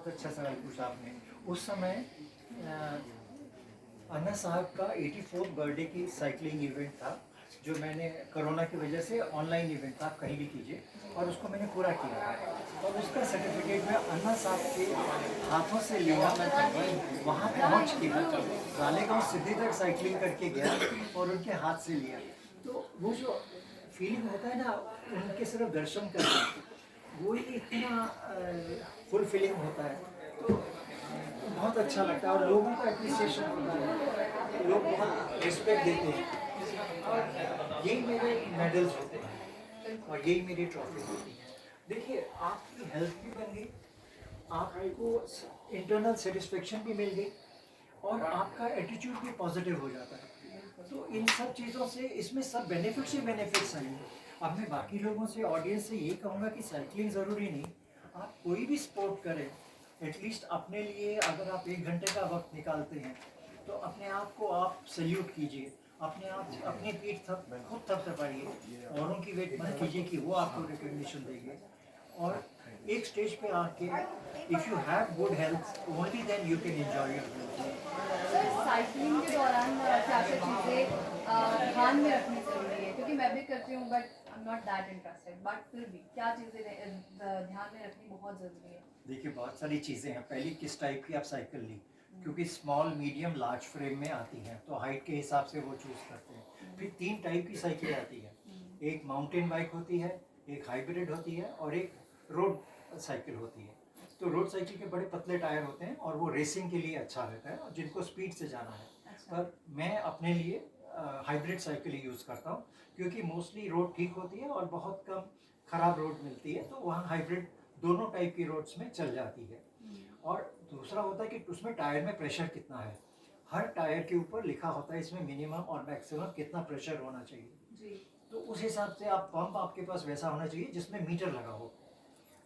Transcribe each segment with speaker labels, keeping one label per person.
Speaker 1: बहुत अच्छा सवाल पूछा आपने। उस समय अ, अन्ना साहब का 84th बर्थडे की साइकिलिंग इवेंट था, जो मैंने कोरोना की वजह से ऑनलाइन इवेंट था, आप कहीं भी कीजिए, और उसको मैंने पूरा किया था। और उसका सर्टिफिकेट मैं अन्ना साहब के हाथों से लिया, वहाँ पहुँच के रालेगांव सिद्धि तक साइकिलिंग करके गया और उनके हाथ से लिया। तो वो जो फीलिंग होता है ना, उनके सिर्फ दर्शन करके, वो ही इतना फुलफिलिंग होता है। तो बहुत अच्छा लगता है और लोगों का एप्रिसिएशन होता है, लोग बहुत रिस्पेक्ट देते हैं और यही मेरे मेडल्स होते हैं और यही मेरी ट्रॉफी होती है। देखिए, आपकी हेल्थ भी बन गई, आपको इंटरनल सेटिस्फेक्शन भी मिल गई और आपका एटीट्यूड भी पॉजिटिव हो जाता है। तो इन सब चीज़ों से इसमें सब बेनिफिट्स ही बेनिफिट्स हैं। अब मैं बाकी लोगों से, ऑडियंस से यही कहूँगा कि साइकिलिंग ज़रूरी नहीं, आप कोई भी स्पोर्ट करें, एटलीस्ट अपने लिए अगर आप 1 घंटे का वक्त निकालते हैं तो अपने आप को आप सल्यूट कीजिए, अपने आप अपनी पीठ खुद थपथपाइए, औरों की वेट मत कीजिए कि वो आपको रिकग्निशन देंगे। और एक स्टेज पे आके, if you have good health only then you can enjoy your health.
Speaker 2: Sir cycling के दौरान क्या क्या चीज़ें ध्यान में रखनी ज़रूरी है, क्योंकि मैं भी करती हूँ but I am not that interested, but फिर भी क्या चीज़ें ध्यान में रखनी बहुत ज़रूरी है?
Speaker 1: देखिए, बहुत सारी चीज़ें हैं। पहली, किस टाइप की आप साइकिल ली, क्योंकि स्मॉल, मीडियम, लार्ज फ्रेम में आती हैं, तो हाइट के हिसाब से वो चूज़ करते हैं। फिर 3 टाइप की साइकिल आती है, एक माउंटेन बाइक होती है, एक हाइब्रिड होती है और एक रोड साइकिल होती है। तो रोड साइकिल के बड़े पतले टायर होते हैं और वो रेसिंग के लिए अच्छा रहता है और जिनको स्पीड से जाना है।
Speaker 2: अच्छा।
Speaker 1: पर मैं अपने लिए हाइब्रिड साइकिल ही यूज़ करता हूँ, क्योंकि मोस्टली रोड ठीक होती है और बहुत कम ख़राब रोड मिलती है, तो वहाँ हाइब्रिड दोनों टाइप की रोड्स में चल जाती है। और दूसरा होता है कि उसमें टायर में प्रेशर कितना है, हर टायर के ऊपर लिखा होता है इसमें मिनिमम और मैक्सिमम कितना प्रेशर होना चाहिए।
Speaker 2: जी।
Speaker 1: तो उस हिसाब से आप, पंप आपके पास वैसा होना चाहिए जिसमें मीटर लगा हो,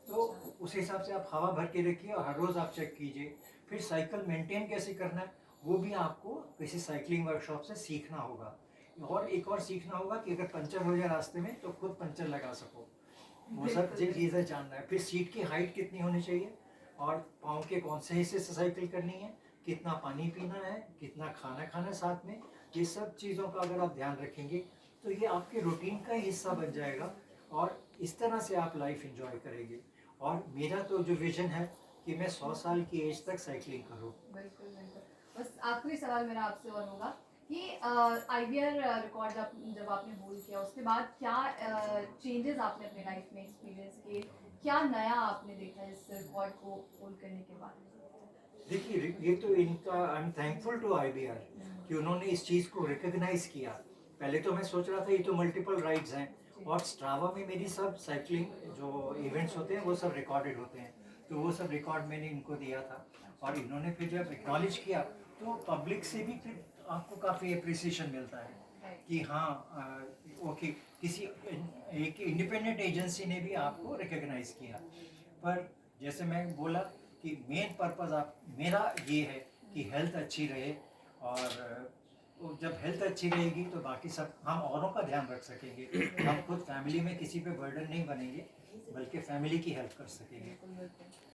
Speaker 1: तो उस हिसाब से आप हवा भर के रखिए और हर रोज़ आप चेक कीजिए। फिर साइकिल मेंटेन कैसे करना है वो भी आपको किसी साइकिलिंग वर्कशॉप से सीखना होगा। और एक और सीखना होगा कि अगर पंचर हो जाए रास्ते में तो खुद पंचर लगा सको, वो सब
Speaker 2: बिल्कुल
Speaker 1: चीज़ें जानना है। फिर सीट की हाइट कितनी होनी चाहिए और पाँव के कौन से हिस्से से साइकिल करनी है, कितना पानी पीना है, कितना खाना खाना है साथ में, ये सब चीज़ों का अगर आप ध्यान रखेंगे तो ये आपके रूटीन का ही हिस्सा बन जाएगा और इस तरह से आप लाइफ एंजॉय करेंगे। और मेरा तो जो विजन है कि मैं 100 साल की एज तक साइकिलिंग करूँ।
Speaker 2: बिल्कुल बिल्कुल। बस आखिरी सवाल मेरा आपसे और होगा कि आईवीआर रिकॉर्ड जब आपने होल्ड किया उसके बाद क्या चेंजेस आपने अपने लाइफ में एक्सपीरियंस किए, क्या नया आपने देखा इस रिकॉर्ड को होल्ड करने के बाद?
Speaker 1: देखिए, ये तो इनका, I am thankful to IBR कि उन्होंने इस चीज़ को रिकग्नाइज किया। पहले तो मैं सोच रहा था ये तो मल्टीपल राइड्स हैं, और स्ट्रावा में मेरी सब साइकिलिंग जो इवेंट्स होते हैं वो सब रिकॉर्डेड होते हैं, तो वो सब रिकॉर्ड मैंने इनको दिया था। और इन्होंने फिर जब एक्नॉलेज किया तो पब्लिक से भी फिर आपको काफ़ी अप्रिसिएशन मिलता है कि हाँ, ओके, किसी एक इंडिपेंडेंट एजेंसी ने भी आपको रिकग्नाइज किया। पर जैसे मैं बोला कि मेन पर्पज़ आप, मेरा ये है कि हेल्थ अच्छी रहे, और वो जब हेल्थ अच्छी रहेगी तो बाकी सब हम औरों का ध्यान रख सकेंगे, हम खुद फैमिली में किसी पे बर्डन नहीं बनेंगे, बल्कि फैमिली की हेल्प कर सकेंगे।
Speaker 2: बिल्कुल बिल्कुल।